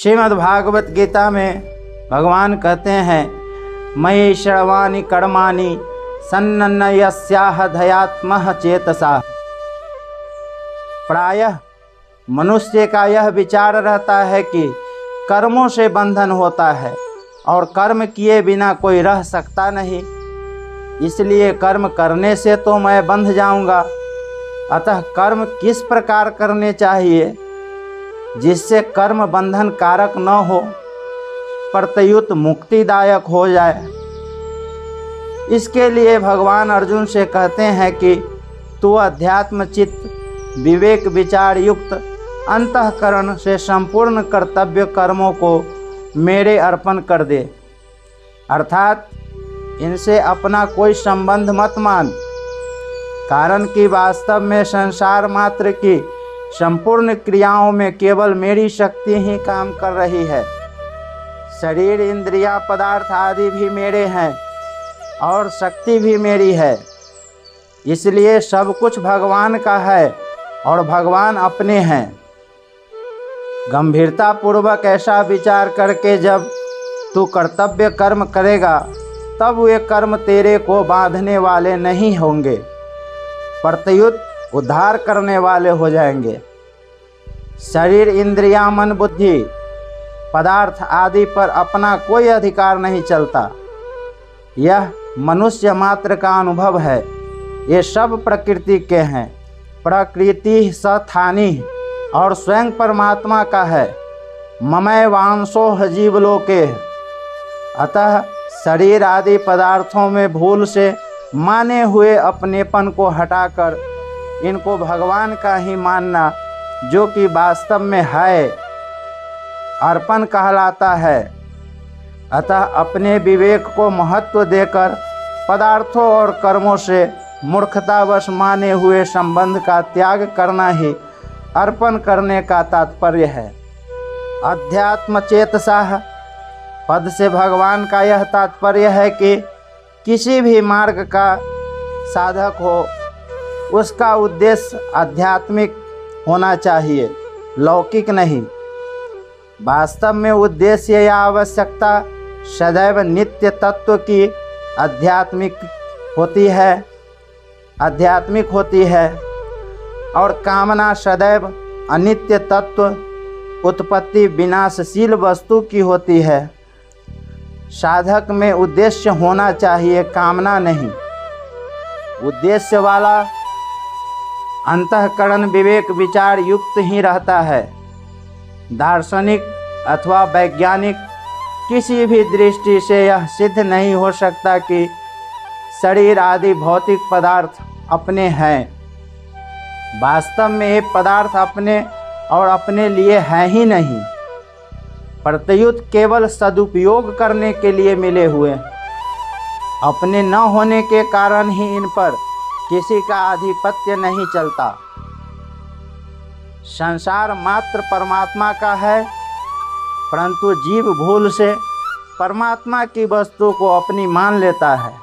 श्रीमद् भागवत गीता में भगवान कहते हैं, मयि सर्वाणि कर्माणि सन्नन्यस्याह धयात्मः चेतसा। प्रायः मनुष्य का यह विचार रहता है कि कर्मों से बंधन होता है और कर्म किए बिना कोई रह सकता नहीं, इसलिए कर्म करने से तो मैं बंध जाऊंगा। अतः कर्म किस प्रकार करने चाहिए जिससे कर्म बंधन कारक न हो, प्रत्युत मुक्तिदायक हो जाए। इसके लिए भगवान अर्जुन से कहते हैं कि तू अध्यात्म चित्त विवेक विचार युक्त अंतःकरण से संपूर्ण कर्तव्य कर्मों को मेरे अर्पण कर दे, अर्थात इनसे अपना कोई संबंध मत मान। कारण कि वास्तव में संसार मात्र की संपूर्ण क्रियाओं में केवल मेरी शक्ति ही काम कर रही है। शरीर इंद्रियां पदार्थ आदि भी मेरे हैं और शक्ति भी मेरी है, इसलिए सब कुछ भगवान का है और भगवान अपने हैं। गंभीरता पूर्वक ऐसा विचार करके जब तू कर्तव्य कर्म करेगा तब वे कर्म तेरे को बांधने वाले नहीं होंगे, प्रत्युत उद्धार करने वाले हो जाएंगे। शरीर इंद्रियां मन बुद्धि पदार्थ आदि पर अपना कोई अधिकार नहीं चलता। यह मनुष्य मात्र का अनुभव है। ये सब प्रकृति के हैं। प्रकृति सथानी और स्वयं परमात्मा का है। ममय वांसो जीवलोके। अतः शरीर आदि पदार्थों में भूल से माने हुए अपनेपन को हटाकर इनको भगवान का ही मानना, जो कि वास्तव में है, अर्पण कहलाता है। अतः अपने विवेक को महत्व देकर पदार्थों और कर्मों से मूर्खतावश माने हुए संबंध का त्याग करना ही अर्पण करने का तात्पर्य है। अध्यात्म चेतसा पद से भगवान का यह तात्पर्य है कि किसी भी मार्ग का साधक हो उसका उद्देश्य आध्यात्मिक होना चाहिए, लौकिक नहीं। वास्तव में उद्देश्य या आवश्यकता सदैव नित्य तत्व की आध्यात्मिक होती है और कामना सदैव अनित्य तत्व उत्पत्ति विनाशशील वस्तु की होती है। साधक में उद्देश्य होना चाहिए, कामना नहीं। उद्देश्य वाला अंतःकरण विवेक विचार युक्त ही रहता है। दार्शनिक अथवा वैज्ञानिक किसी भी दृष्टि से यह सिद्ध नहीं हो सकता कि शरीर आदि भौतिक पदार्थ अपने हैं। वास्तव में ये पदार्थ अपने और अपने लिए हैं ही नहीं, प्रत्युत केवल सदुपयोग करने के लिए मिले हुए। अपने न होने के कारण ही इन पर किसी का आधिपत्य नहीं चलता। संसार मात्र परमात्मा का है, परंतु जीव भूल से परमात्मा की वस्तु को अपनी मान लेता है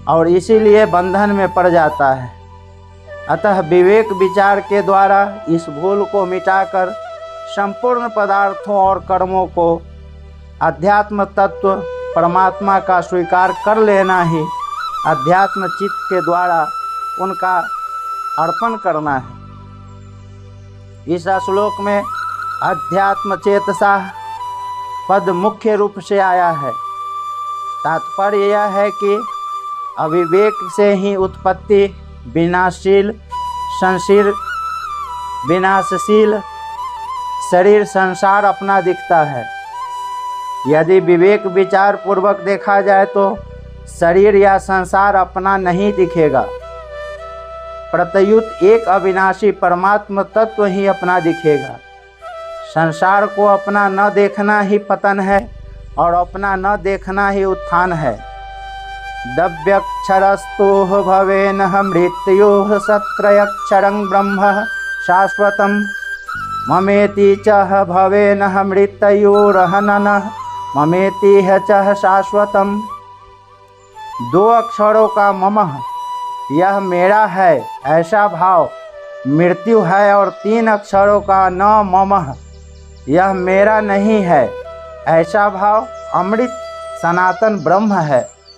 और इसीलिए बंधन में पड़ जाता है। अतः विवेक विचार के द्वारा इस भूल को मिटाकर संपूर्ण पदार्थों और कर्मों को अध्यात्म तत्व परमात्मा का स्वीकार कर लेना ही अध्यात्म चित्त के द्वारा उनका अर्पण करना है। इस श्लोक में अध्यात्म चेतसा पद मुख्य रूप से आया है। तात्पर्य यह है कि अविवेक से ही उत्पत्ति विनाशशील शरीर संसार अपना दिखता है। यदि विवेक विचार पूर्वक देखा जाए तो शरीर या संसार अपना नहीं दिखेगा, प्रत्युत एक अविनाशी परमात्म तत्व ही अपना दिखेगा। संसार को अपना न देखना ही पतन है और अपना न देखना ही उत्थान है। दव्यक्षरस्तोह भवेनः मृत्योः सत्रयक्षरं ब्रह्म शाश्वतम् ममेति चह भवेनः मृत्योरहननः ममेति चह शाश्वतम्। दो अक्षरों का ममः, यह मेरा है ऐसा भाव मृत्यु है, और तीन अक्षरों का न ममः यह मेरा नहीं है, ऐसा भाव अमृत सनातन ब्रह्म है।